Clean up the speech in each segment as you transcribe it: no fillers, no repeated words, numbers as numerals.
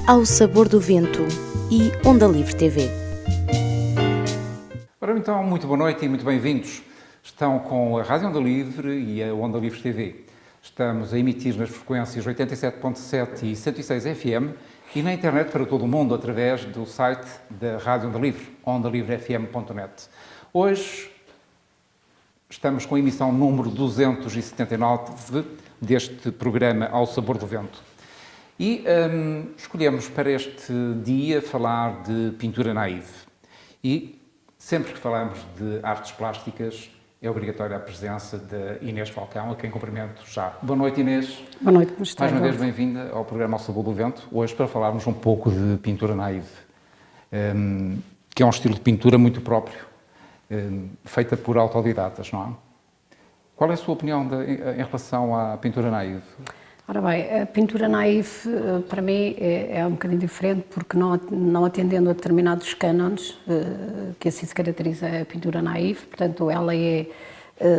Ao Sabor do Vento e Onda Livre TV. Ora então, muito boa noite e muito bem-vindos. Estão com a Rádio Onda Livre e a Onda Livre TV. Estamos a emitir nas frequências 87.7 e 106 FM e na internet para todo o mundo através do site da Rádio Onda Livre, ondalivrefm.net. Hoje estamos com a emissão número 279 deste programa Ao Sabor do Vento. E escolhemos para este dia falar de pintura naïve. E sempre que falamos de artes plásticas é obrigatória a presença da Inês Falcão, a quem cumprimento já. Boa noite, Inês. Boa noite, como está? Mais uma vez bem-vinda ao programa Ao Sabor do Vento, hoje para falarmos um pouco de pintura naïve, que é um estilo de pintura muito próprio, feita por autodidatas, não é? Qual é a sua opinião em relação à pintura naïve? Ora bem, a pintura naïve para mim é um bocadinho diferente porque não atendendo a determinados cânones, que assim se caracteriza a pintura naïve, portanto ela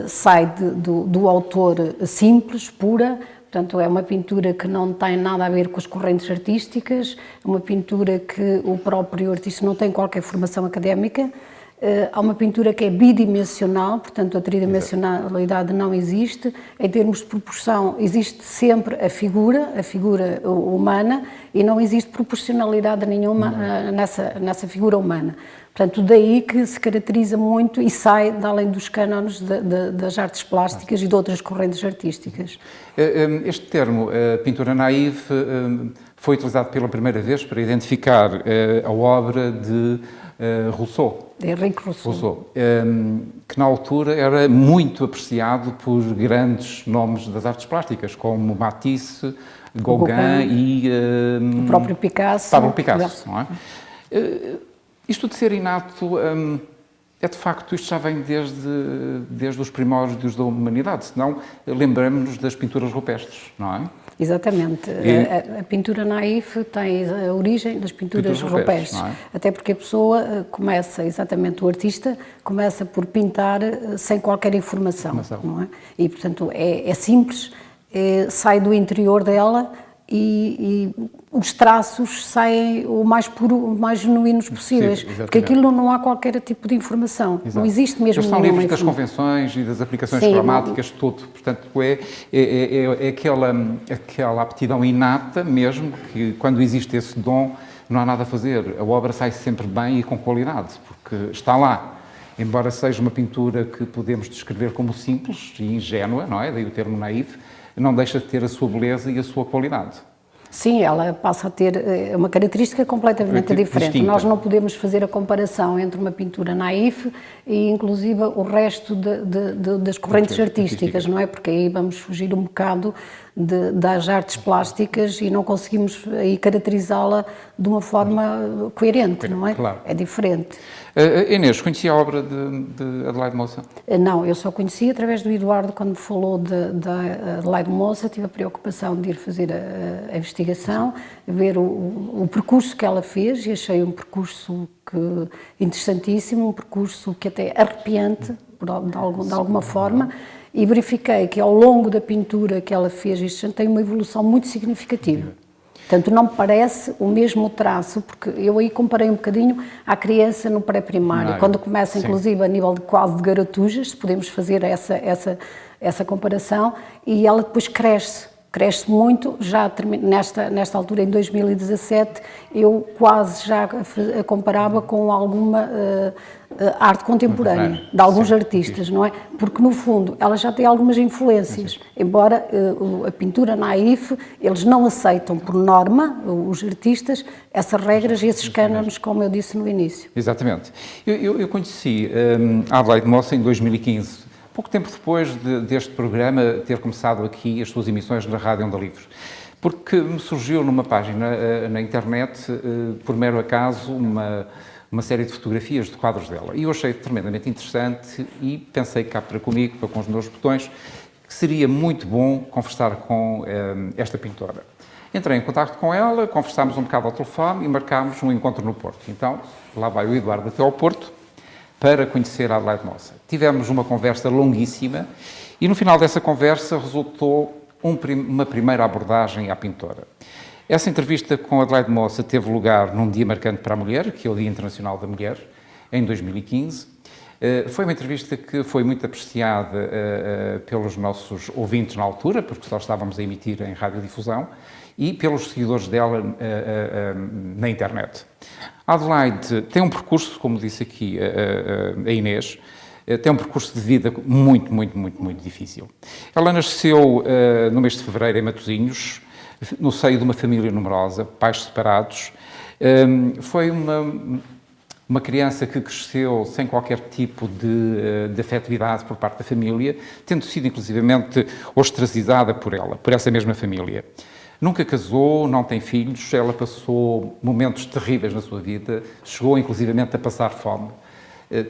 sai do autor simples, pura, portanto é uma pintura que não tem nada a ver com as correntes artísticas, é uma pintura que o próprio artista não tem qualquer formação académica. Há uma pintura que é bidimensional, portanto a tridimensionalidade não existe. Em termos de proporção, existe sempre a figura humana e não existe proporcionalidade nenhuma nessa figura humana. Portanto, daí que se caracteriza muito e sai de além dos cânones das artes plásticas e de outras correntes artísticas. Este termo, pintura naïve, foi utilizado pela primeira vez para identificar a obra de Rousseau. Henrique Rousseau. Que na altura era muito apreciado por grandes nomes das artes plásticas, como Matisse, Gauguin e o próprio Picasso. Pablo Picasso, não é? Isto de ser inato, é de facto, isto já vem desde os primórdios da humanidade, senão lembramos-nos das pinturas rupestres, não é? Exatamente. A pintura naïve tem a origem das pinturas rupestres, não é? Até porque a pessoa começa, exatamente o artista, começa por pintar sem qualquer informação. Não é? E, portanto, é simples, sai do interior dela e os traços saem o mais puro, o mais genuínos possíveis, porque aquilo não há qualquer tipo de informação, não existe mesmo nenhuma informação. Eles estão livres das convenções e das aplicações cromáticas, tudo, portanto é aquela aptidão inata mesmo, que quando existe esse dom não há nada a fazer, a obra sai sempre bem e com qualidade, porque está lá. Embora seja uma pintura que podemos descrever como simples e ingênua, não é? Daí o termo naïve, não deixa de ter a sua beleza e a sua qualidade. Sim, ela passa a ter uma característica completamente diferente. Distinta. Nós não podemos fazer a comparação entre uma pintura naïve e, inclusive, o resto das correntes artísticas, não é? Porque aí vamos fugir um bocado das artes plásticas e não conseguimos aí caracterizá-la de uma forma coerente, não é? Claro. É diferente. Inês, conhecia a obra de Adelaide Moça? Não, eu só conheci através do Eduardo, quando me falou da Adelaide Moça, tive a preocupação de ir fazer a investigação, ver o percurso que ela fez e achei um percurso interessantíssimo, um percurso que até arrepiante, de alguma forma, e verifiquei que ao longo da pintura que ela fez, isto tem uma evolução muito significativa. Portanto, não me parece o mesmo traço, porque eu aí comparei um bocadinho à criança no pré-primário, quando começa, inclusive, a nível de quase de garatujas, se podemos fazer essa comparação, e ela depois cresce muito, já nesta altura, em 2017, eu quase já a comparava com alguma arte contemporânea, de alguns artistas, não é? Porque, no fundo, ela já tem algumas influências, embora a pintura naïve, eles não aceitam, por norma, os artistas, essas regras e esses cânones, como eu disse no início. Exatamente. Eu conheci a Adelaide Moça em 2015, pouco tempo depois deste programa ter começado aqui as suas emissões na Rádio Onda Livre, porque me surgiu numa página na internet, por mero acaso, uma série de fotografias de quadros dela. E eu achei tremendamente interessante e pensei cá para comigo, para com os meus botões, que seria muito bom conversar com esta pintora. Entrei em contacto com ela, conversámos um bocado ao telefone e marcámos um encontro no Porto. Então, lá vai o Eduardo até ao Porto para conhecer a Adelaide Moça. Tivemos uma conversa longuíssima e no final dessa conversa resultou uma primeira abordagem à pintora. Essa entrevista com Adelaide Mossa teve lugar num dia marcante para a mulher, que é o Dia Internacional da Mulher, em 2015. Foi uma entrevista que foi muito apreciada pelos nossos ouvintes na altura, porque só estávamos a emitir em radiodifusão, e pelos seguidores dela na internet. A Adelaide tem um percurso, como disse aqui a Inês, tem um percurso de vida muito, muito, muito, muito difícil. Ela nasceu no mês de fevereiro em Matosinhos, no seio de uma família numerosa, pais separados. Foi uma criança que cresceu sem qualquer tipo de afetividade por parte da família, tendo sido inclusivamente ostracizada por essa mesma família. Nunca casou, não tem filhos, ela passou momentos terríveis na sua vida, chegou inclusivamente a passar fome.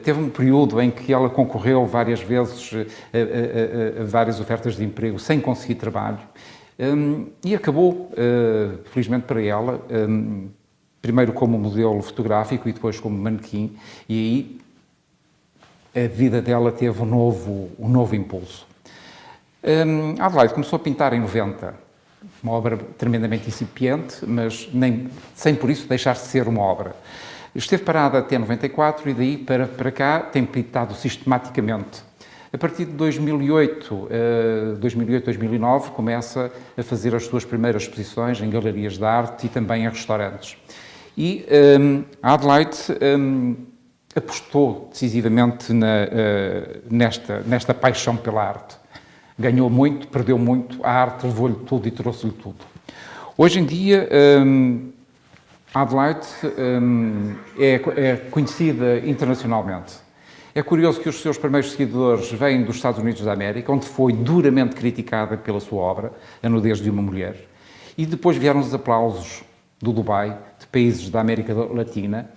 Teve um período em que ela concorreu várias vezes a várias ofertas de emprego sem conseguir trabalho e acabou, felizmente para ela, primeiro como modelo fotográfico e depois como manequim, e aí a vida dela teve um novo impulso. A Adelaide começou a pintar em 90, uma obra tremendamente incipiente, mas sem por isso deixar de ser uma obra. Esteve parada até 94 e daí para cá tem pintado sistematicamente. A partir de 2008, 2009, começa a fazer as suas primeiras exposições em galerias de arte e também em restaurantes. E a Adelaide apostou decisivamente nesta paixão pela arte. Ganhou muito, perdeu muito, a arte levou-lhe tudo e trouxe-lhe tudo. Hoje em dia, a Adelaide é conhecida internacionalmente. É curioso que os seus primeiros seguidores vêm dos Estados Unidos da América, onde foi duramente criticada pela sua obra, A Nudez de uma Mulher, e depois vieram os aplausos do Dubai, de países da América Latina,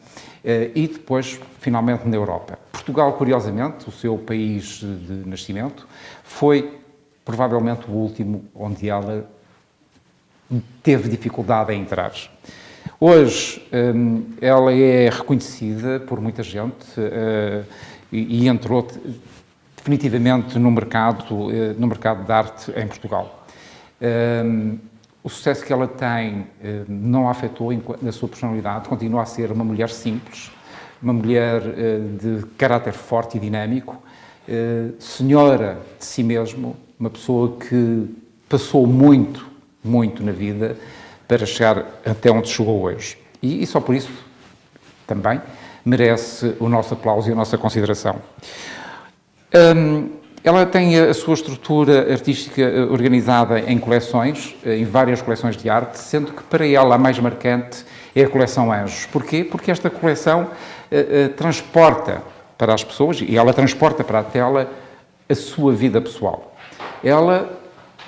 e depois, finalmente, na Europa. Portugal, curiosamente, o seu país de nascimento, foi provavelmente o último onde ela teve dificuldade em entrar. Hoje, ela é reconhecida por muita gente e entrou definitivamente no mercado de arte em Portugal. O sucesso que ela tem não a afetou na sua personalidade, continua a ser uma mulher simples, uma mulher de caráter forte e dinâmico, senhora de si mesmo, uma pessoa que passou muito, muito na vida para chegar até onde chegou hoje. E só por isso também merece o nosso aplauso e a nossa consideração. Ela tem a sua estrutura artística organizada em coleções, em várias coleções de arte, sendo que para ela a mais marcante é a coleção Anjos. Porquê? Porque esta coleção transporta para as pessoas, e ela transporta para a tela, a sua vida pessoal. Ela,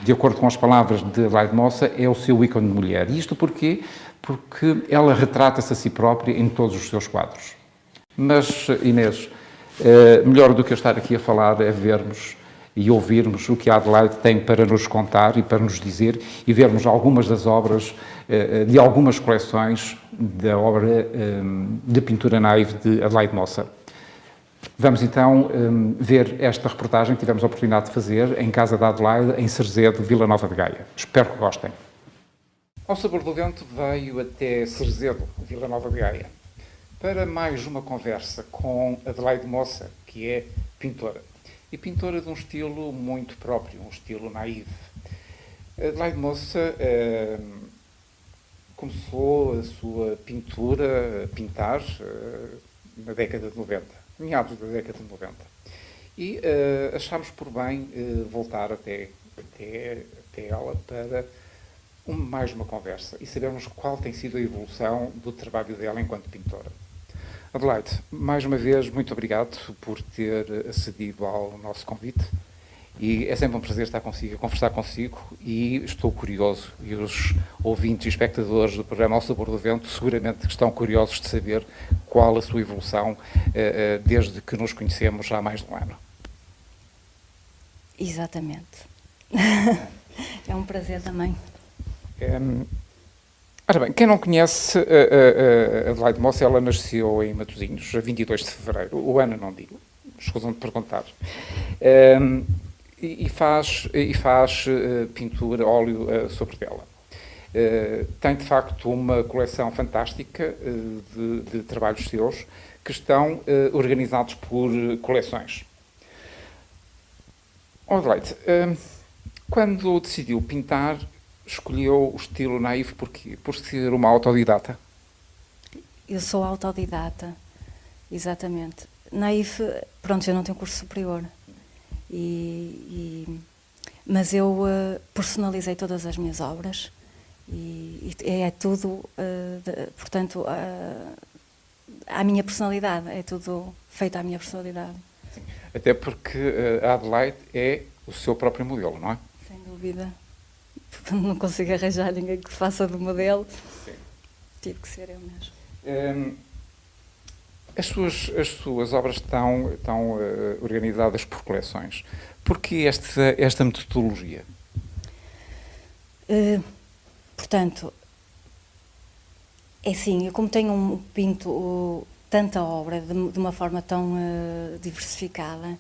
de acordo com as palavras de Adelaide Mossa, é o seu ícone de mulher. E isto porquê? Porque ela retrata-se a si própria em todos os seus quadros. Mas, Inês, melhor do que eu estar aqui a falar é vermos e ouvirmos o que a Adelaide tem para nos contar e para nos dizer e vermos algumas das obras de algumas coleções da obra de pintura naive de Adelaide Mossa. Vamos então ver esta reportagem que tivemos a oportunidade de fazer em casa da Adelaide, em Cerzedo, Vila Nova de Gaia. Espero que gostem. Ao Sabor do Vento veio até Cerzedo, Vila Nova de Gaia, para mais uma conversa com Adelaide Mossa, que é pintora. E pintora de um estilo muito próprio, um estilo naïve. Adelaide Mossa começou a sua pintura, a pintar, na década de 90, meados da década de 90. E achámos por bem voltar até ela para mais uma conversa e sabermos qual tem sido a evolução do trabalho dela enquanto pintora. Adelaide, mais uma vez, muito obrigado por ter acedido ao nosso convite e é sempre um prazer estar consigo, a conversar consigo e estou curioso, e os ouvintes e espectadores do programa Ao Sabor do Vento seguramente estão curiosos de saber qual a sua evolução desde que nos conhecemos há mais de um ano. Exatamente. É um prazer também. Ora bem, quem não conhece a Adelaide Mossa, ela nasceu em Matosinhos, a 22 de fevereiro, o ano não digo, escusam de perguntar, e faz pintura, óleo sobre tela. Tem, de facto, uma coleção fantástica de trabalhos seus que estão organizados por coleções. Adelaide, quando decidiu pintar, escolheu o estilo naif porquê? Por ser uma autodidata? Eu sou autodidata, exatamente. Naif, pronto, eu não tenho curso superior, mas eu personalizei todas as minhas obras e é tudo, portanto, à minha personalidade, é tudo feito à minha personalidade. Sim. Até porque a Adelaide é o seu próprio modelo, não é? Sem dúvida. Não consigo arranjar ninguém que faça do modelo. Sim. Tive que ser eu mesmo. As suas obras estão organizadas por coleções. Porquê esta metodologia? Portanto, é assim, eu como pinto tanta obra de uma forma tão diversificada,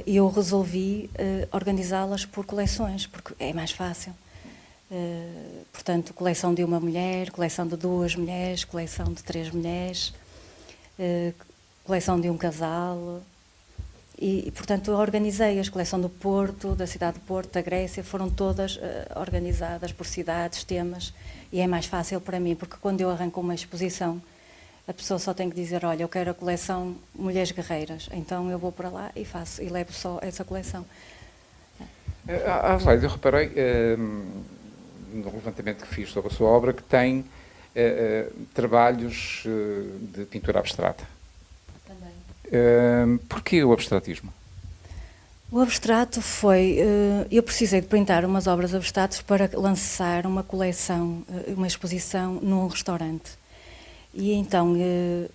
eu resolvi organizá-las por coleções, porque é mais fácil. Portanto, coleção de uma mulher, coleção de 2 mulheres, coleção de 3 mulheres, coleção de um casal. E, portanto, eu organizei a coleção do Porto, da cidade de Porto, da Grécia, foram todas organizadas por cidades, temas, e é mais fácil para mim, porque quando eu arranco uma exposição, a pessoa só tem que dizer, olha, eu quero a coleção Mulheres Guerreiras, então eu vou para lá e faço, e levo só essa coleção. Adelaide, eu reparei no levantamento que fiz sobre a sua obra que tem trabalhos de pintura abstrata. Também. Porquê o abstratismo? O abstrato foi... eu precisei de printar umas obras abstratas para lançar uma coleção, uma exposição num restaurante. E então,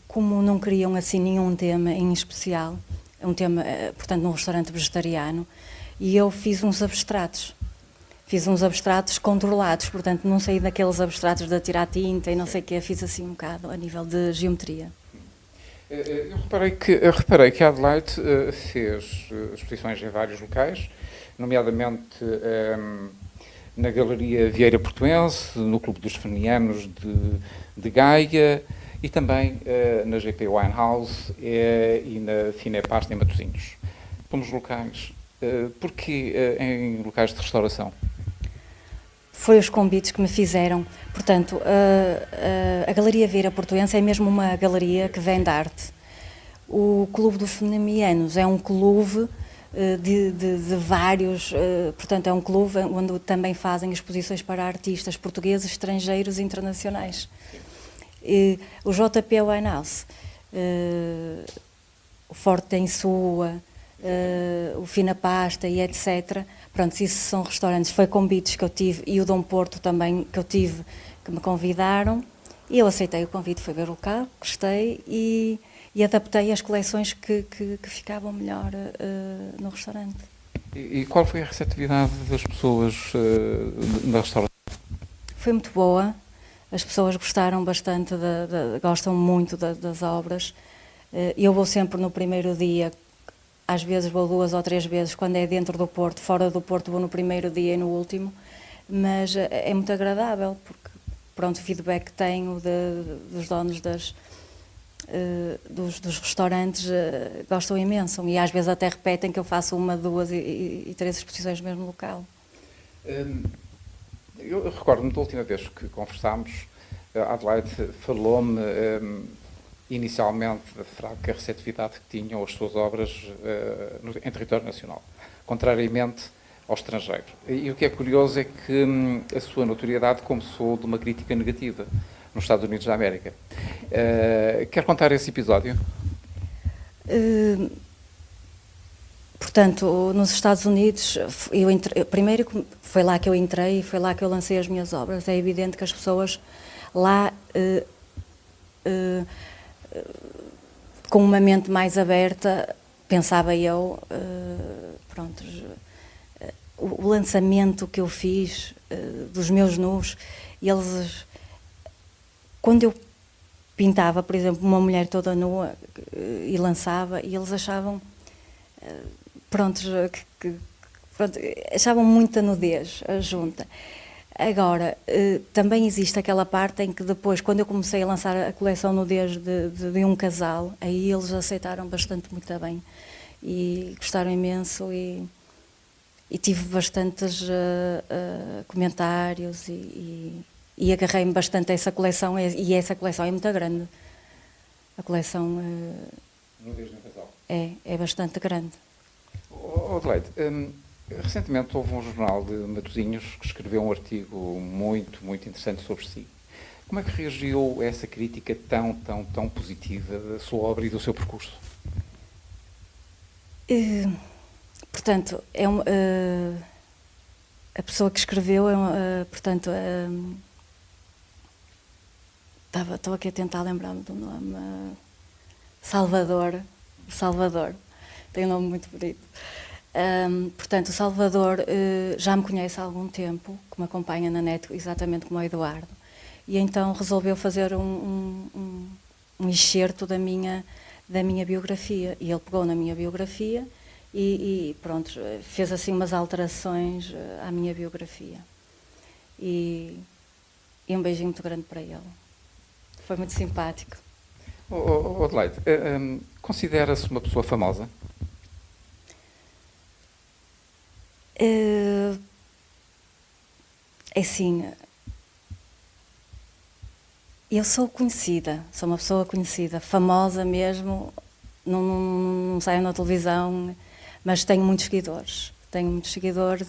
como não queriam assim nenhum tema em especial, um tema, portanto, num restaurante vegetariano, e eu fiz uns abstratos. Fiz uns abstratos controlados, portanto, não saí daqueles abstratos de tirar tinta e não sei o quê, fiz assim um bocado a nível de geometria. Eu reparei que a Adelaide fez exposições em vários locais, nomeadamente na Galeria Vieira Portuense, no Clube dos Fenianos de Gaia e também na GP Winehouse e na Cinepasta em Matosinhos. Fomos locais. Porquê em locais de restauração? Foi os convites que me fizeram. Portanto, a Galeria Vieira Portuense é mesmo uma galeria que vende arte. O Clube dos Fenianos é um clube de vários, portanto é um clube onde também fazem exposições para artistas portugueses, estrangeiros e internacionais. E o JP Winehouse, o Forte em Sua, o Fina Pasta e etc. Pronto, isso são restaurantes, foi convites que eu tive, e o Dom Porto também que eu tive, que me convidaram, e eu aceitei o convite, fui ver o local, gostei e adaptei as coleções que ficavam melhor no restaurante. E qual foi a receptividade das pessoas na restauração? Foi muito boa, as pessoas gostaram bastante, gostam muito das obras. Eu vou sempre no primeiro dia, às vezes vou 2 ou 3 vezes, quando é dentro do Porto, fora do Porto vou no primeiro dia e no último, mas é muito agradável, porque pronto, o feedback que tenho dos donos dos restaurantes gostam imenso, e às vezes até repetem que eu faço 1, 2 e 3 exposições no mesmo local. Eu recordo-me da última vez que conversámos, a Adelaide falou-me inicialmente da fraca receptividade que tinham as suas obras em território nacional, contrariamente ao estrangeiro. E o que é curioso é que a sua notoriedade começou de uma crítica negativa nos Estados Unidos da América. Quer contar esse episódio? Portanto, nos Estados Unidos, primeiro foi lá que eu entrei e foi lá que eu lancei as minhas obras. É evidente que as pessoas lá, com uma mente mais aberta, pensava eu, pronto, o lançamento que eu fiz dos meus nus, eles, quando eu pintava, por exemplo, uma mulher toda nua e lançava, e eles achavam, pronto, achavam muita nudez junta. Agora, também existe aquela parte em que depois, quando eu comecei a lançar a coleção nudez de um casal, aí eles aceitaram bastante muito bem e gostaram imenso e tive bastantes comentários e agarrei-me bastante a essa coleção e essa coleção é muito grande. A coleção Nudez no casal. é bastante grande. Adelaide, recentemente houve um jornal de Matosinhos que escreveu um artigo muito, muito interessante sobre si. Como é que reagiu a essa crítica tão positiva da sua obra e do seu percurso? Portanto, a pessoa que escreveu, portanto, estou aqui a tentar lembrar-me do nome, Salvador, tem um nome muito bonito. Portanto, o Salvador já me conhece há algum tempo, que me acompanha na net, exatamente como o Eduardo, e então resolveu fazer um excerto da minha biografia, e ele pegou na minha biografia e pronto, fez assim umas alterações à minha biografia. E um beijinho muito grande para ele. Foi muito simpático. Adelaide, considera-se uma pessoa famosa? É assim, eu sou conhecida, sou uma pessoa conhecida, famosa mesmo, não saio na televisão, mas tenho muitos seguidores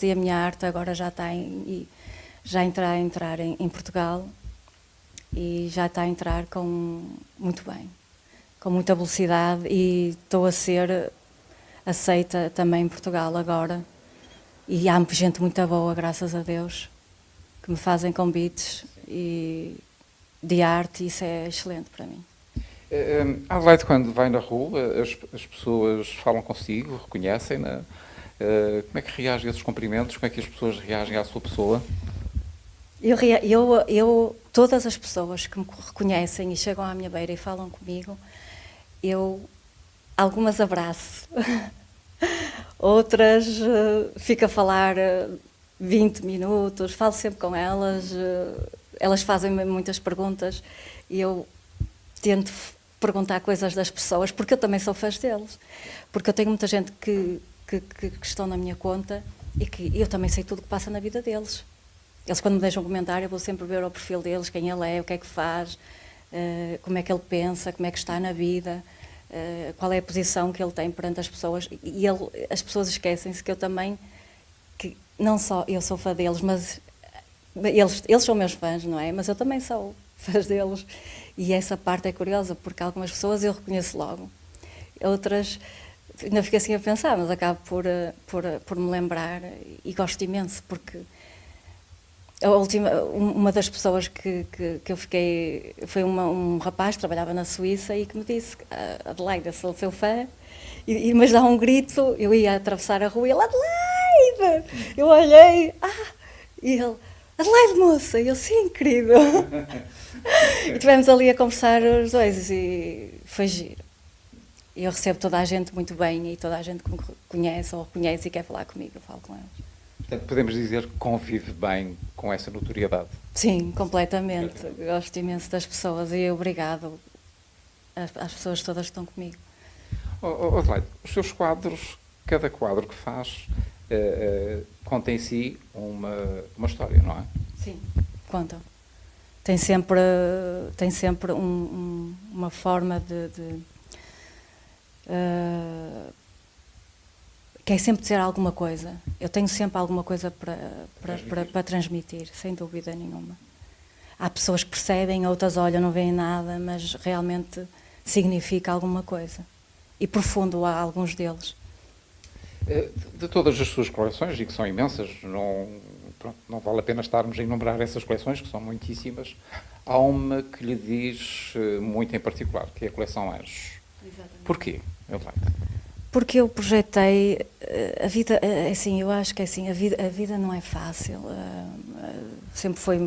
e a minha arte agora já está a entrar em Portugal e já está a entrar muito bem, com muita velocidade e estou a ser aceita também em Portugal agora. E há gente muito boa, graças a Deus, que me fazem convites de arte e isso é excelente para mim. A Adelaide, quando vai na rua, as pessoas falam consigo, reconhecem-na? Como é que reage a esses cumprimentos? Como é que as pessoas reagem à sua pessoa? Todas as pessoas que me reconhecem e chegam à minha beira e falam comigo, algumas abraço. Outras fico a falar 20 minutos, falo sempre com elas, elas fazem-me muitas perguntas e eu tento perguntar coisas das pessoas, porque eu também sou fã deles, porque eu tenho muita gente que estão na minha conta e que eu também sei tudo o que passa na vida deles. Eles quando me deixam um comentário eu vou sempre ver o perfil deles, quem ele é, o que é que faz, como é que ele pensa, como é que está na vida. Qual é a posição que ele tem perante as pessoas e as pessoas esquecem-se que eu também, que não só eu sou fã deles, mas eles são meus fãs, não é? Mas eu também sou fã deles e essa parte é curiosa porque algumas pessoas eu reconheço logo, outras ainda fico assim a pensar, mas acabo por me lembrar e gosto imenso porque uma das pessoas que eu fiquei foi um rapaz que trabalhava na Suíça e que me disse: Adelaide, eu sou o seu fã, mas dá um grito, eu ia atravessar a rua e ele: Adelaide! Eu olhei, e ele: Adelaide, moça! E eu: sim, querido! E estivemos ali a conversar os dois e foi giro. E eu recebo toda a gente muito bem e toda a gente que me conhece ou reconhece e quer falar comigo, eu falo com eles. Portanto, podemos dizer que convive bem com essa notoriedade. Sim, completamente. Gosto imenso das pessoas e obrigado às pessoas todas que estão comigo. Adelaide, os seus quadros, cada quadro que faz, conta em si uma história, não é? Sim, contam. Tem sempre uma forma quer sempre dizer alguma coisa. Eu tenho sempre alguma coisa para transmitir, sem dúvida nenhuma. Há pessoas que percebem, outras olham, não veem nada, mas realmente significa alguma coisa. E profundo há alguns deles. De todas as suas coleções, e que são imensas, não vale a pena estarmos a enumerar essas coleções, que são muitíssimas, há uma que lhe diz muito em particular, que é a coleção Anjos. Exatamente. Porquê, Adelaide? Porque eu projetei a vida, assim, eu acho que assim, a vida não é fácil, sempre foi,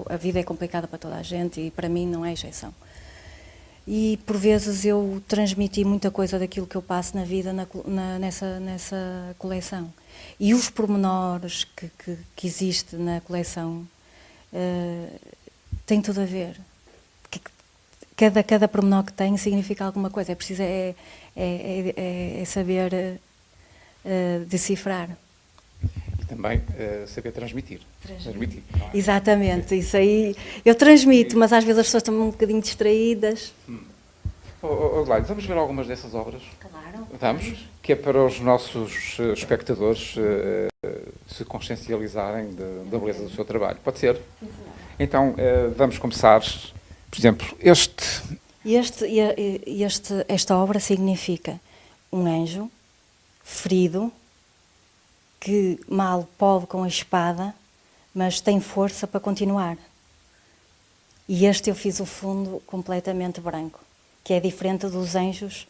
a vida é complicada para toda a gente e para mim não é exceção. E por vezes eu transmiti muita coisa daquilo que eu passo na vida nessa coleção. E os pormenores que existe na coleção tem tudo a ver. Cada pormenor que tem significa alguma coisa. É preciso saber decifrar. E também saber transmitir. Transmitir, não é? Exatamente, isso aí eu transmito, mas às vezes as pessoas estão um bocadinho distraídas. Adelaide, vamos ver algumas dessas obras? Claro. Vamos? Que é para os nossos espectadores se consciencializarem da beleza do seu trabalho. Pode ser? Sim, então, vamos começar, por exemplo, esta obra significa um anjo ferido que mal pode com a espada, mas tem força para continuar. E eu fiz o fundo completamente branco, que é diferente dos anjos.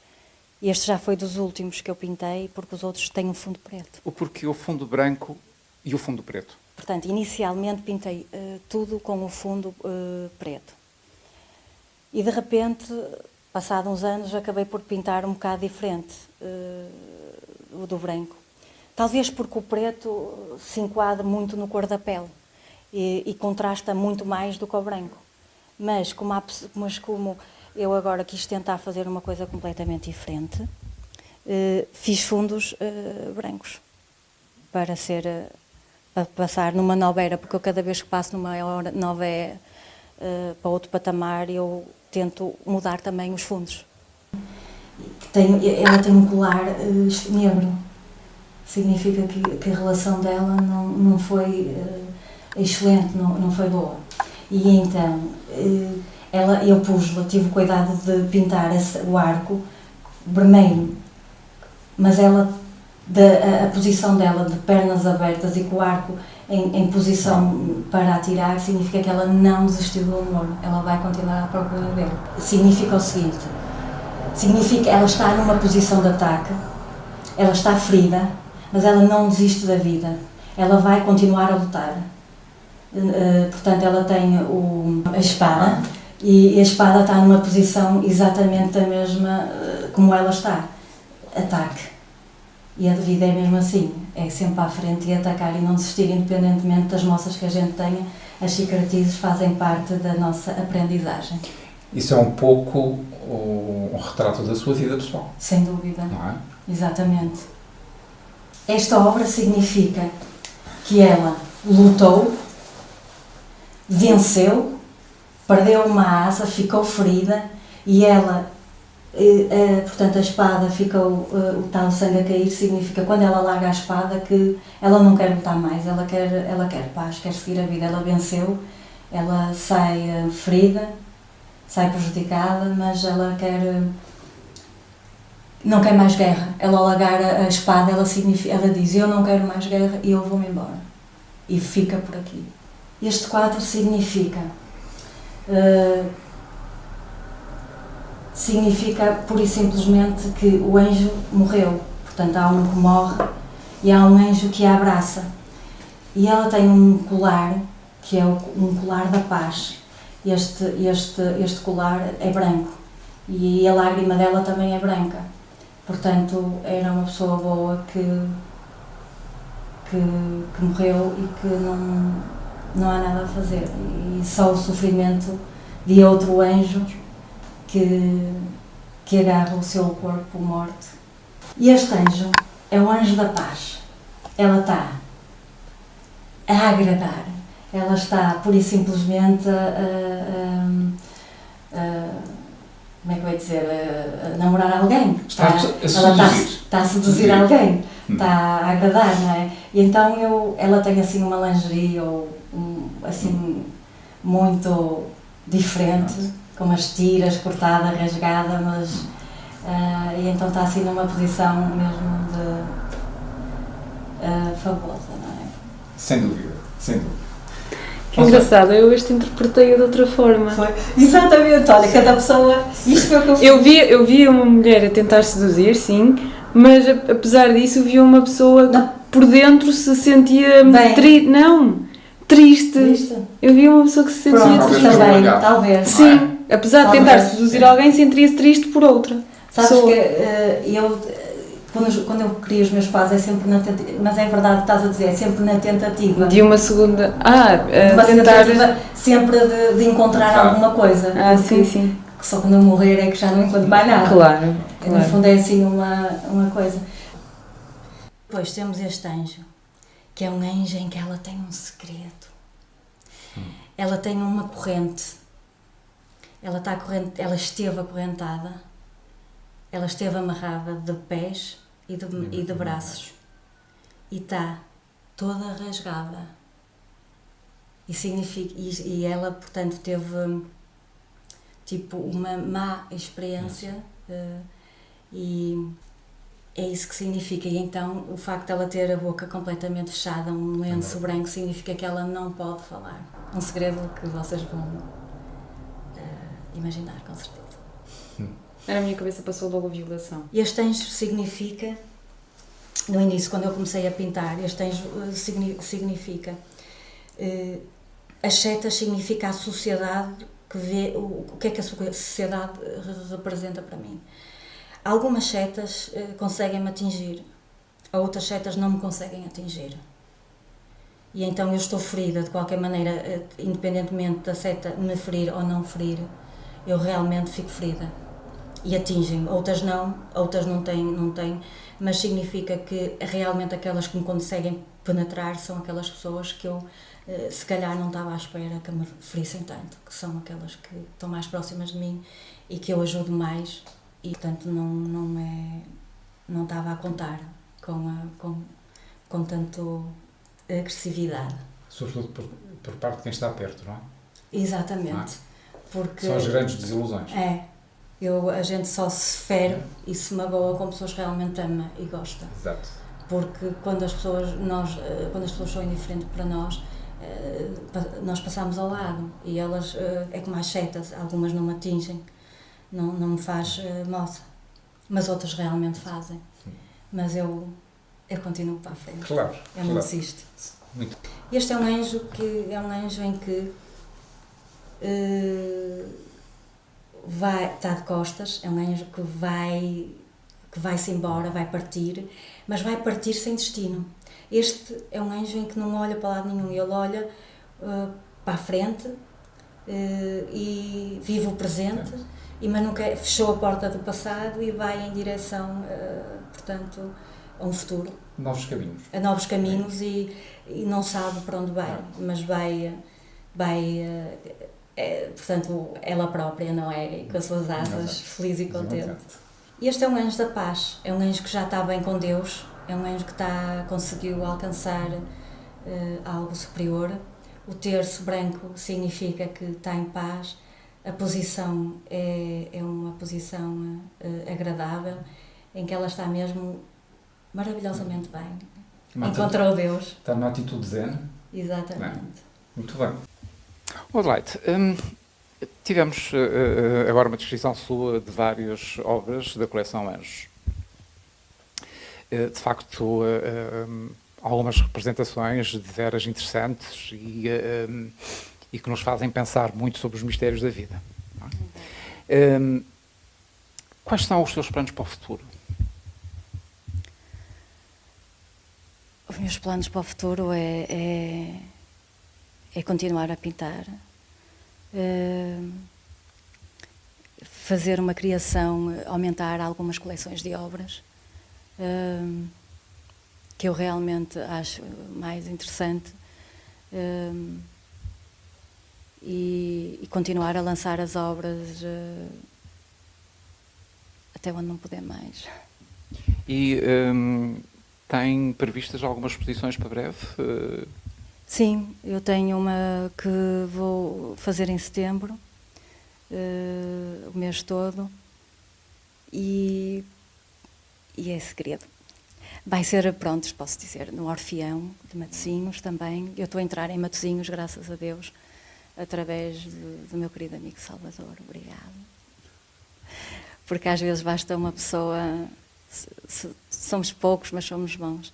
Este já foi dos últimos que eu pintei, porque os outros têm um fundo preto. O porquê o fundo branco e o fundo preto? Portanto, inicialmente pintei tudo com o fundo preto. E de repente, passados uns anos, acabei por pintar um bocado diferente o do branco. Talvez porque o preto se enquadra muito no cor da pele e contrasta muito mais do que o branco. Mas como eu agora quis tentar fazer uma coisa completamente diferente, fiz fundos brancos para passar numa nova era, porque eu cada vez que passo numa nova era para outro patamar, eu tento mudar também os fundos. Ela tem um colar negro. Significa que a relação dela não foi excelente, não foi boa. E então, eu tive o cuidado de pintar o arco vermelho, mas a posição dela de pernas abertas e com o arco em posição para atirar, significa que ela não desistiu do amor, ela vai continuar à procura dele. Significa o seguinte, ela está numa posição de ataque, ela está ferida, mas ela não desiste da vida, ela vai continuar a lutar. Portanto, ela tem a espada e a espada está numa posição exatamente a mesma como ela está, ataque. E a vida é mesmo assim, é sempre à frente e atacar e não desistir, independentemente das moças que a gente tenha. As cicatrizes fazem parte da nossa aprendizagem. Isso é um pouco um retrato da sua vida pessoal. Sem dúvida. Não é? Exatamente. Esta obra significa que ela lutou, venceu, perdeu uma asa, ficou ferida e ela, portanto a espada ficou, o tal sangue a cair, significa quando ela larga a espada que ela não quer lutar mais, ela quer paz, quer seguir a vida, ela venceu, ela sai ferida, sai prejudicada, mas ela não quer mais guerra. Ela ao largar a espada, ela diz, eu não quero mais guerra e eu vou-me embora. E fica por aqui. Este quadro significa pura e simplesmente que o anjo morreu. Portanto, há um que morre e há um anjo que a abraça. E ela tem um colar, que é um colar da paz. Este colar é branco e a lágrima dela também é branca. Portanto, era uma pessoa boa que morreu e que não há nada a fazer. E só o sofrimento de outro anjo que agarra o seu corpo morto. E este anjo é o anjo da paz. Ela está a agradar. Ela está, pura e simplesmente, como é que eu ia dizer, a namorar alguém. Está a seduzir alguém, está a agradar, não é? E então ela tem assim uma lingerie, assim, muito diferente, com umas tiras, cortada, rasgada, mas... e então está assim numa posição mesmo de fabulosa, não é? Sem dúvida, sem dúvida. Que engraçado, eu este interpretei-o de outra forma. Foi. Exatamente, olha, cada pessoa... Isto foi o que eu fiz. Eu via uma mulher a tentar seduzir, sim, mas apesar disso eu via uma pessoa que por dentro se sentia triste. Eu via uma pessoa que se sentia triste. Também, talvez. Sim, apesar de tentar seduzir alguém, sentia-se triste por outra Sabes pessoa. que eu quando eu crio os meus quadros é sempre na tentativa, mas é verdade, estás a dizer, é sempre na tentativa. De uma segunda... de uma tentativa sempre de encontrar alguma coisa. Sim. Que só quando eu morrer é que já não encontro mais nada. Claro. No fundo é assim uma coisa. Depois temos este anjo, que é um anjo em que ela tem um segredo. Ela tem uma corrente. Ela esteve acorrentada. Ela esteve amarrada de pés e de braços. E está toda rasgada. E ela, portanto, teve tipo uma má experiência e é isso que significa. E então o facto de ela ter a boca completamente fechada, um lenço branco, significa que ela não pode falar. Um segredo que vocês vão imaginar, com certeza. Na minha cabeça passou logo a violação. Este anjo significa, no início, quando eu comecei a pintar, este anjo significa, as setas significa a sociedade que vê o que é que a sociedade representa para mim. Algumas setas conseguem-me atingir, outras setas não me conseguem atingir. E então eu estou ferida, de qualquer maneira, independentemente da seta me ferir ou não ferir, eu realmente fico ferida. E atingem-me, outras não têm, mas significa que realmente aquelas que me conseguem penetrar são aquelas pessoas que eu se calhar não estava à espera que me ferissem tanto, que são aquelas que estão mais próximas de mim e que eu ajudo mais e portanto não estava a contar com tanto agressividade. Sobretudo por parte de quem está perto, não é? Exatamente. Não é? Porque são as grandes desilusões. A gente só se fere e se magoa com pessoas que realmente ama e gosta. Exato. Porque quando as pessoas são indiferentes para nós passamos ao lado e elas é como as setas, algumas não me atingem, não me faz moça, mas outras realmente fazem. Mas eu continuo para a frente. Claro. Eu não desisto. Muito. Este é um anjo em que está de costas, é um anjo que vai-se embora, vai partir, mas vai partir sem destino. Este é um anjo em que não olha para lado nenhum, ele olha para a frente e vive o presente, mas nunca fechou a porta do passado e vai em direção, portanto, a um futuro. Novos caminhos. A novos caminhos e não sabe para onde vai, mas vai portanto, ela própria, não é? Com as suas asas, feliz e contente. Este é um anjo da paz, é um anjo que já está bem com Deus, é um anjo que conseguiu alcançar algo superior. O terço branco significa que está em paz, a posição é uma posição agradável, em que ela está mesmo maravilhosamente bem. Encontrou Deus. Está na atitude zen. Exatamente. Muito bem. Adelaide, tivemos agora uma descrição sua de várias obras da coleção Anjos. De facto, algumas representações de veras interessantes e que nos fazem pensar muito sobre os mistérios da vida. Quais são os seus planos para o futuro? Os meus planos para o futuro é continuar a pintar, fazer uma criação, aumentar algumas coleções de obras que eu realmente acho mais interessante e continuar a lançar as obras até onde não puder mais. E tem previstas algumas exposições para breve? Sim, eu tenho uma que vou fazer em setembro, o mês todo, e é segredo. Vai ser, pronto, posso dizer, no Orfeão de Matosinhos também. Eu estou a entrar em Matosinhos, graças a Deus, através do meu querido amigo Salvador. Obrigada. Porque às vezes basta uma pessoa, somos poucos, mas somos bons.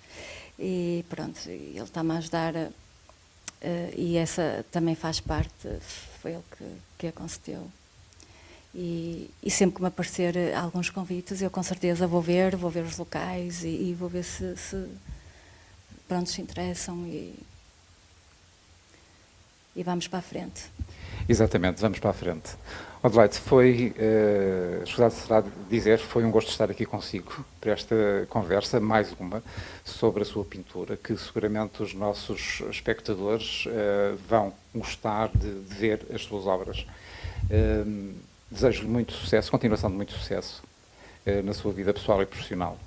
E pronto, ele está-me a ajudar e essa também faz parte, foi ele que a concedeu. E sempre que me aparecer alguns convites, eu com certeza vou ver os locais e vou ver se pronto, se interessam e vamos para a frente. Exatamente, vamos para a frente. Adelaide, escusado será dizer, foi um gosto estar aqui consigo para esta conversa, mais uma, sobre a sua pintura, que seguramente os nossos espectadores vão gostar de ver as suas obras. Desejo-lhe muito sucesso, continuação de muito sucesso na sua vida pessoal e profissional.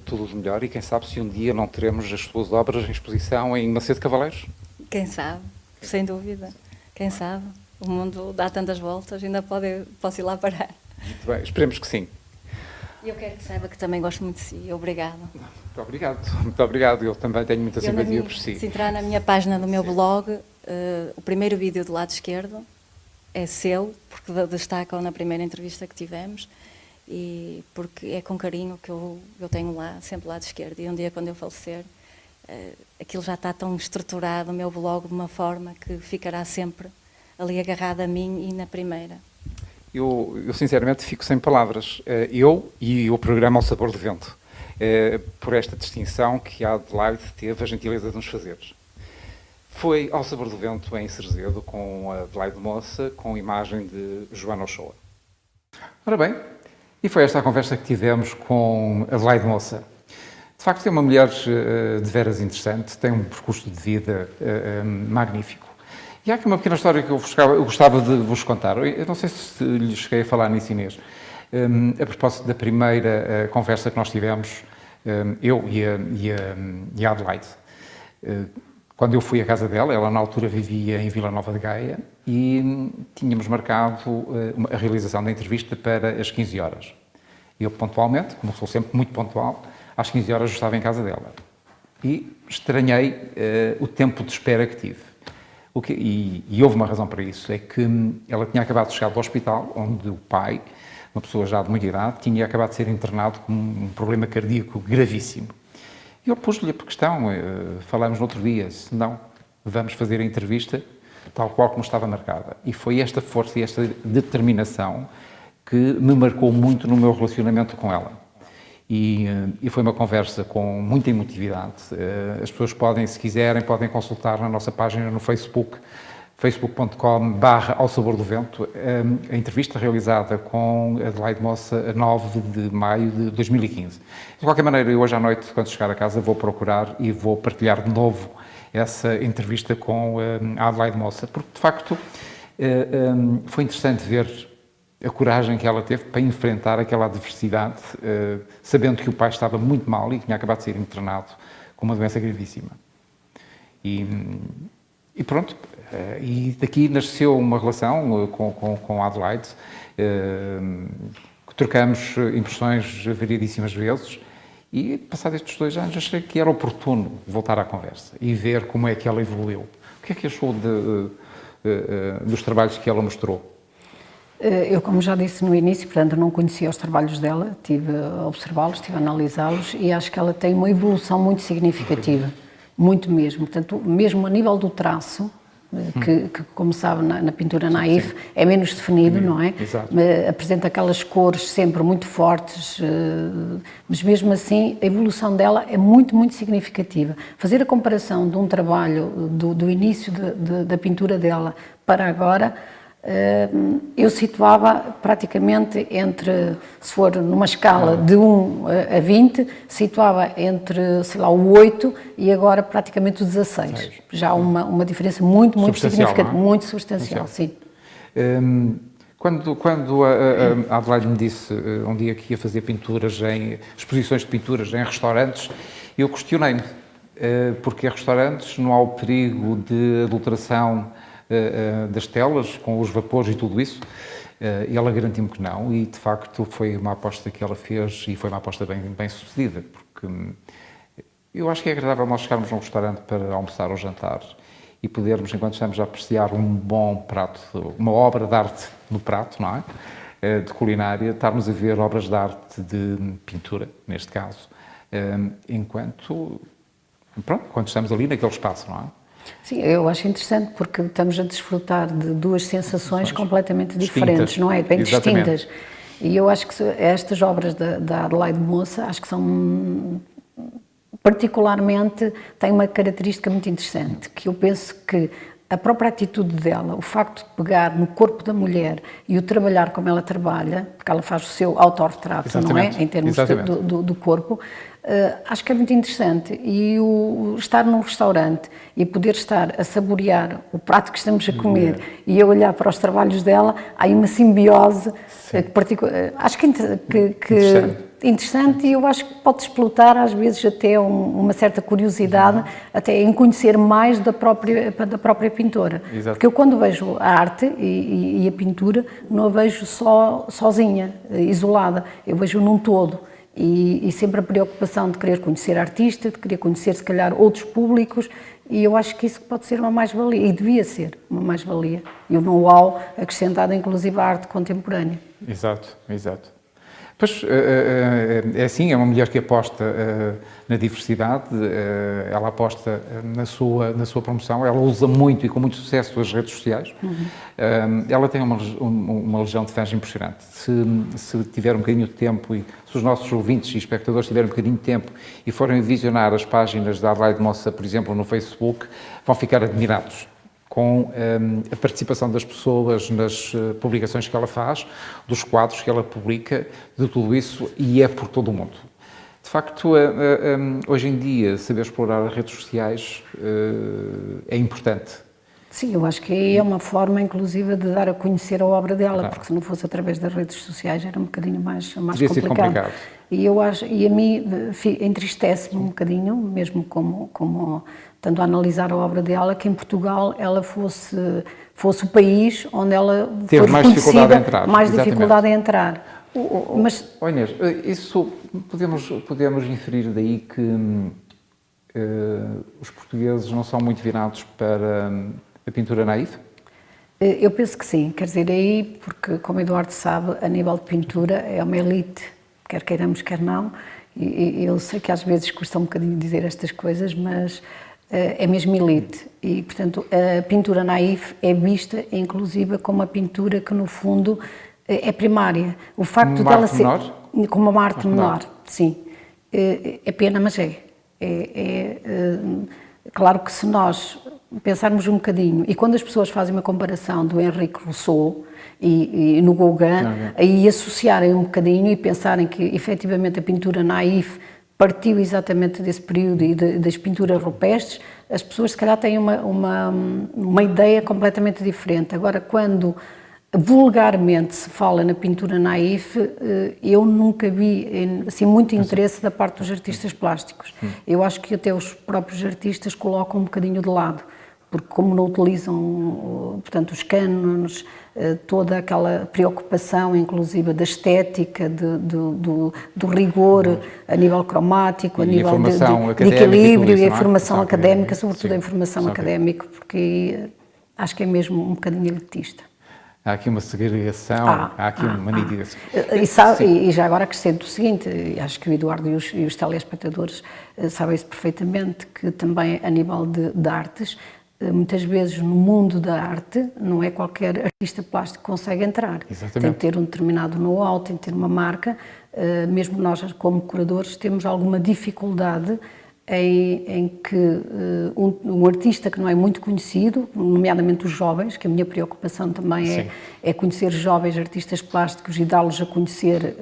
Tudo de melhor e quem sabe se um dia não teremos as suas obras em exposição em Macedo Cavaleiros? Quem sabe, sem dúvida, quem sabe. O mundo dá tantas voltas, ainda posso ir lá parar. Muito bem, esperemos que sim. E eu quero que saiba que também gosto muito de si. Obrigada. Muito obrigado, muito obrigado. Eu também tenho muita simpatia por si. Se entrar na minha página do meu blog, o primeiro vídeo do lado esquerdo é seu, porque destacam na primeira entrevista que tivemos, e porque é com carinho que eu tenho lá, sempre lado esquerdo. E um dia, quando eu falecer, aquilo já está tão estruturado, o meu blog, de uma forma que ficará sempre ali agarrada a mim e na primeira. Eu sinceramente fico sem palavras, eu e o programa Ao Sabor do Vento, por esta distinção que a Adelaide teve a gentileza de nos fazer. Foi Ao Sabor do Vento em Cerzedo, com a Adelaide Moça, com imagem de Joana Ochoa. Ora bem, e foi esta a conversa que tivemos com a Adelaide Moça. De facto, é uma mulher de veras interessante, tem um percurso de vida magnífico. E há aqui uma pequena história que eu gostava de vos contar. Eu não sei se lhe cheguei a falar nisso, Inês. A propósito da primeira conversa que nós tivemos, eu e a Adelaide. Quando eu fui à casa dela, ela na altura vivia em Vila Nova de Gaia e tínhamos marcado a realização da entrevista para as 15 horas. Eu pontualmente, como sou sempre muito pontual, às 15 horas eu estava em casa dela. E estranhei o tempo de espera que tive. E houve uma razão para isso, é que ela tinha acabado de chegar do hospital, onde o pai, uma pessoa já de muita idade, tinha acabado de ser internado com um problema cardíaco gravíssimo. E eu pus-lhe a questão, falámos no outro dia, se não, vamos fazer a entrevista tal qual como estava marcada. E foi esta força e esta determinação que me marcou muito no meu relacionamento com ela. E foi uma conversa com muita emotividade. As pessoas podem, se quiserem, podem consultar na nossa página no Facebook, facebook.com/Ao Sabor do Vento, a entrevista realizada com Adelaide Moça a 9 de maio de 2015. De qualquer maneira, eu hoje à noite, quando chegar a casa, vou procurar e vou partilhar de novo essa entrevista com a Adelaide Moça, porque, de facto, foi interessante ver a coragem que ela teve para enfrentar aquela adversidade, sabendo que o pai estava muito mal e tinha acabado de ser internado com uma doença gravíssima. E pronto, e daqui nasceu uma relação com a Adelaide, trocamos impressões variedíssimas vezes e, passados estes 2 anos, achei que era oportuno voltar à conversa e ver como é que ela evoluiu. O que é que achou dos trabalhos que ela mostrou? Eu, como já disse no início, portanto, não conhecia os trabalhos dela, estive a observá-los, estive a analisá-los e acho que ela tem uma evolução muito significativa, muito mesmo. Portanto, mesmo a nível do traço, que como sabe, na pintura naif é menos definido, não é? Exato. Apresenta aquelas cores sempre muito fortes, mas mesmo assim a evolução dela é muito, muito significativa. Fazer a comparação de um trabalho do início da pintura dela para agora, eu situava praticamente entre, se for numa escala de 1 a 20, situava entre, sei lá, o 8 e agora praticamente o 16. Já uma diferença muito, muito significativa, muito substancial, sim. Quando a Adelaide me disse um dia que ia fazer exposições de pinturas em restaurantes, eu questionei-me, porque em restaurantes não há o perigo de adulteração das telas, com os vapores e tudo isso, e ela garantiu-me que não, e de facto foi uma aposta que ela fez e foi uma aposta bem sucedida, porque eu acho que é agradável nós chegarmos a um restaurante para almoçar ou jantar e podermos, enquanto estamos a apreciar um bom prato, uma obra de arte no prato, não é? De culinária, estarmos a ver obras de arte de pintura, neste caso, quando estamos ali naquele espaço, não é? Sim, eu acho interessante porque estamos a desfrutar de duas sensações completamente diferentes, distintas. não é? Bem Exatamente. distintas. E eu acho que estas obras da Adelaide Moça, acho que são particularmente, têm uma característica muito interessante, que eu penso que a própria atitude dela, o facto de pegar no corpo da mulher e o trabalhar como ela trabalha, porque ela faz o seu autorretrato, não é? Em termos do corpo, acho que é muito interessante. E o estar num restaurante e poder estar a saborear o prato que estamos a comer e eu olhar para os trabalhos dela, há aí uma simbiose acho que interessante, e eu acho que pode explotar às vezes até uma certa curiosidade até em conhecer mais da própria pintora. Exato. Porque eu quando vejo a arte e a pintura não a vejo sozinha, isolada, eu vejo num todo. E sempre a preocupação de querer conhecer a artista, de querer conhecer se calhar outros públicos, e eu acho que isso pode ser uma mais-valia, e devia ser uma mais-valia, e o know-how acrescentado inclusive à arte contemporânea. Exato, exato. Pois, é assim, é uma mulher que aposta na diversidade, ela aposta na sua promoção, ela usa muito e com muito sucesso as redes sociais. Ela tem uma legião de fãs impressionante. Se tiver um bocadinho de tempo e se os nossos ouvintes e espectadores tiverem um bocadinho de tempo e forem visionar as páginas da Adelaide Moça, por exemplo, no Facebook, vão ficar admirados com a participação das pessoas nas publicações que ela faz, dos quadros que ela publica, de tudo isso, e é por todo o mundo. De facto, hoje em dia, saber explorar as redes sociais é importante. Sim, eu acho que aí é uma forma, inclusive, de dar a conhecer a obra dela, porque se não fosse através das redes sociais era um bocadinho mais complicado. E eu acho, e a mim entristece-me um bocadinho, mesmo como tanto a analisar a obra dela, que em Portugal ela fosse o país onde ela teve foi mais dificuldade a entrar. Mais dificuldade a entrar. Mas, Inês, isso podemos inferir daí que os portugueses não são muito virados para a pintura naif? Eu penso que sim, quer dizer, aí, porque como o Eduardo sabe, a nível de pintura é uma elite, quer queiramos, quer não, e eu sei que às vezes custa um bocadinho dizer estas coisas, mas é mesmo elite, e portanto a pintura naif é vista inclusive como uma pintura que no fundo é primária. O facto dela ser como uma arte menor, sim, é pena, mas claro que se nós pensarmos um bocadinho, e quando as pessoas fazem uma comparação do Henrique Rousseau e no Gauguin, aí associarem um bocadinho e pensarem que efetivamente a pintura naif partiu exatamente desse período e das pinturas rupestres, as pessoas se calhar têm uma ideia completamente diferente. Agora, quando vulgarmente se fala na pintura naif, eu nunca vi assim, muito interesse da parte dos artistas plásticos. Eu acho que até os próprios artistas colocam um bocadinho de lado, porque como não utilizam, portanto, os cânones, toda aquela preocupação, inclusive da estética, do rigor a nível cromático, a nível de equilíbrio e a formação académica, sobretudo a informação académica, porque acho que é mesmo um bocadinho elitista. Há aqui uma segregação, há aqui uma nitidez. E já agora acrescento o seguinte, acho que o Eduardo e os telespectadores sabem isso perfeitamente, que também a nível de artes, muitas vezes no mundo da arte, não é qualquer artista plástico que consegue entrar. Exatamente. Tem que ter um determinado know-how, tem que ter uma marca. Mesmo nós, como curadores, temos alguma dificuldade em que um artista que não é muito conhecido, nomeadamente os jovens, que a minha preocupação também é conhecer jovens artistas plásticos e dá-los a conhecer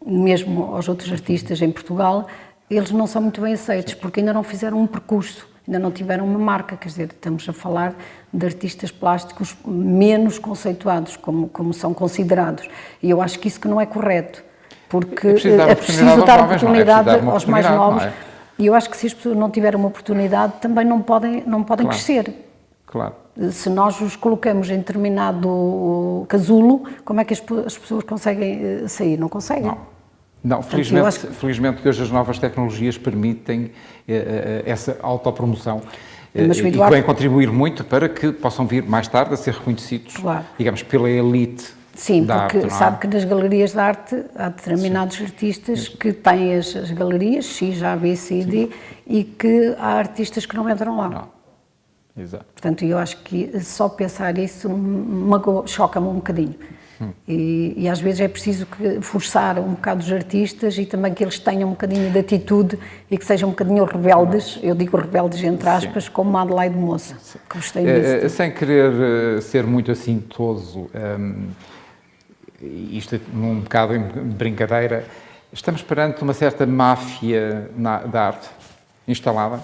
mesmo aos outros artistas em Portugal, eles não são muito bem aceitos, porque ainda não fizeram um percurso, ainda não tiveram uma marca, quer dizer, estamos a falar de artistas plásticos menos conceituados, como são considerados, e eu acho que isso que não é correto. Porque é preciso dar oportunidade aos mais novos, e eu acho que se as pessoas não tiverem uma oportunidade também não podem crescer. Claro. Se nós os colocamos em determinado casulo, como é que as pessoas conseguem sair? Não conseguem. Não, felizmente que hoje as novas tecnologias permitem essa autopromoção e podem contribuir muito para que possam vir mais tarde a ser reconhecidos, digamos, pela elite Sim, da porque arte, não é? sabe que nas galerias de arte há determinados artistas que têm as galerias, X, A, B, C, D, e que há artistas que não entram lá. Não. Exato. Portanto, eu acho que só pensar isso choca-me um bocadinho. E às vezes é preciso forçar um bocado os artistas e também que eles tenham um bocadinho de atitude e que sejam um bocadinho rebeldes, eu digo rebeldes entre aspas, como a Adelaide Moça, que gostei disso. Sem querer ser muito assintoso, isto num bocado em brincadeira, estamos perante uma certa máfia da arte instalada?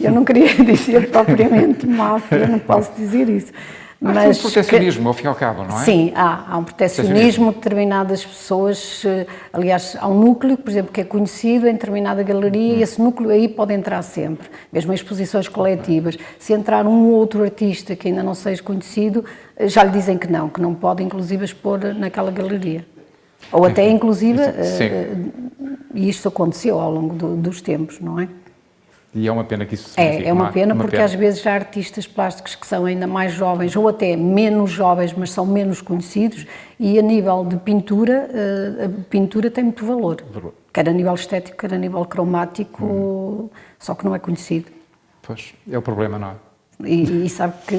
Eu não queria dizer propriamente máfia, não posso dizer isso. Mas protecionismo, ao fim e ao cabo, não é? Sim, há um protecionismo de determinadas pessoas. Aliás, há um núcleo, por exemplo, que é conhecido em determinada galeria e esse núcleo aí pode entrar sempre, mesmo em exposições coletivas. Se entrar um ou outro artista que ainda não seja conhecido, já lhe dizem que não pode, inclusive, expor naquela galeria. Ou até, inclusive, e isto aconteceu ao longo dos tempos, não é? E é uma pena que isso signifique. É uma pena porque às vezes há artistas plásticos que são ainda mais jovens ou até menos jovens, mas são menos conhecidos e a nível de pintura, a pintura tem muito valor. Quer a nível estético, quer a nível cromático, só que não é conhecido. Pois, é o problema, não é? E sabe que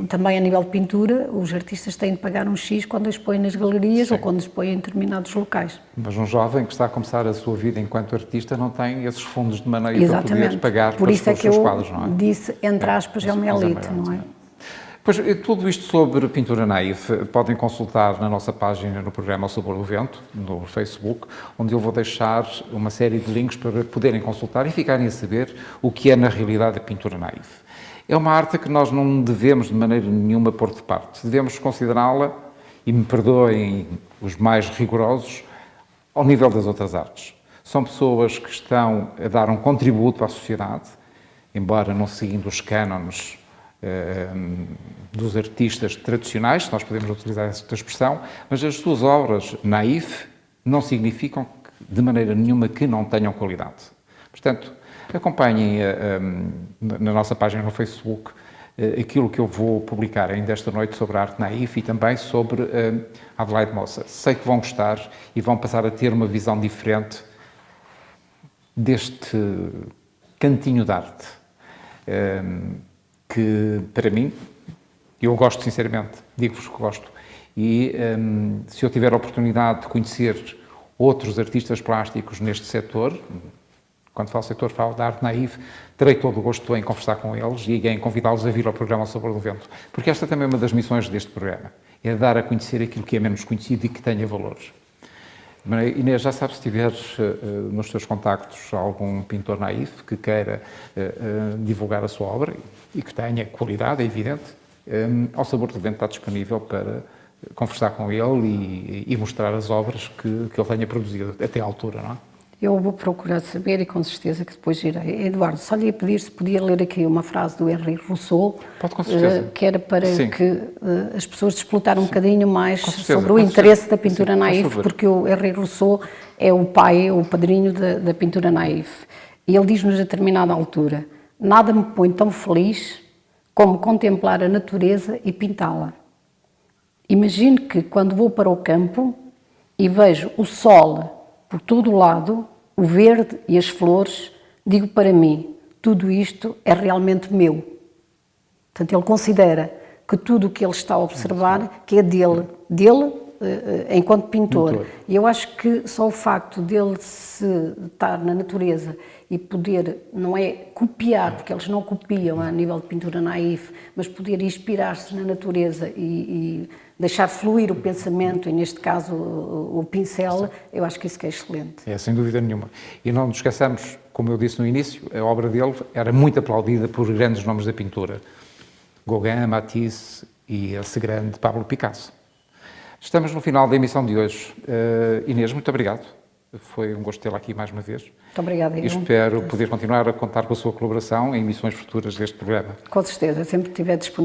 também a nível de pintura os artistas têm de pagar um X quando expõem nas galerias ou quando expõem em determinados locais. Mas um jovem que está a começar a sua vida enquanto artista não tem esses fundos de maneira Exatamente. para poder pagar por isso pelos seus quadros, não é? Disse, entre aspas, é uma elite, não é? Pois, tudo isto sobre pintura naif podem consultar na nossa página no programa Ao Sabor do Vento, no Facebook, onde eu vou deixar uma série de links para poderem consultar e ficarem a saber o que é na realidade a pintura naif. É uma arte que nós não devemos de maneira nenhuma pôr de parte. Devemos considerá-la, e me perdoem os mais rigorosos, ao nível das outras artes. São pessoas que estão a dar um contributo à sociedade, embora não seguindo os cânones dos artistas tradicionais, se nós podemos utilizar esta expressão, mas as suas obras naif não significam de maneira nenhuma que não tenham qualidade. Portanto, acompanhem na nossa página no Facebook aquilo que eu vou publicar ainda esta noite sobre a arte naif e também sobre Adelaide Moça. Sei que vão gostar e vão passar a ter uma visão diferente deste cantinho de arte, que para mim, eu gosto sinceramente, digo-vos que gosto, e se eu tiver a oportunidade de conhecer outros artistas plásticos neste setor, quando falo setor, falo da arte naif, terei todo o gosto em conversar com eles e em convidá-los a vir ao programa Ao Sabor do Vento. Porque esta também é uma das missões deste programa. É dar a conhecer aquilo que é menos conhecido e que tenha valor. Inês, já sabes, se tiveres nos teus contactos algum pintor naif que queira divulgar a sua obra e que tenha qualidade, é evidente, Ao Sabor do Vento está disponível para conversar com ele e mostrar as obras que ele tenha produzido até à altura, não é? Eu vou procurar saber e com certeza que depois irei. Eduardo, só lhe ia pedir se podia ler aqui uma frase do Henri Rousseau, pode, com certeza. Que era para que as pessoas explotaram um bocadinho mais certeza, sobre o interesse da pintura sim, naif, porque o Henri Rousseau é o pai, o padrinho da pintura naif. E ele diz-nos a determinada altura: nada me põe tão feliz como contemplar a natureza e pintá-la. Imagino que quando vou para o campo e vejo o sol por todo o lado, o verde e as flores, digo para mim, tudo isto é realmente meu. Portanto, ele considera que tudo o que ele está a observar, que é dele enquanto pintor. E eu acho que só o facto dele se estar na natureza e poder, não é copiar, porque eles não copiam a nível de pintura naif, mas poder inspirar-se na natureza e deixar fluir o pensamento, e neste caso o pincel, eu acho que isso que é excelente. É, sem dúvida nenhuma. E não nos esqueçamos, como eu disse no início, a obra dele era muito aplaudida por grandes nomes da pintura. Gauguin, Matisse e esse grande Pablo Picasso. Estamos no final da emissão de hoje. Inês, muito obrigado. Foi um gosto tê-la aqui mais uma vez. Muito obrigada. E espero poder continuar a contar com a sua colaboração em emissões futuras deste programa. Com certeza, sempre que estiver disponível.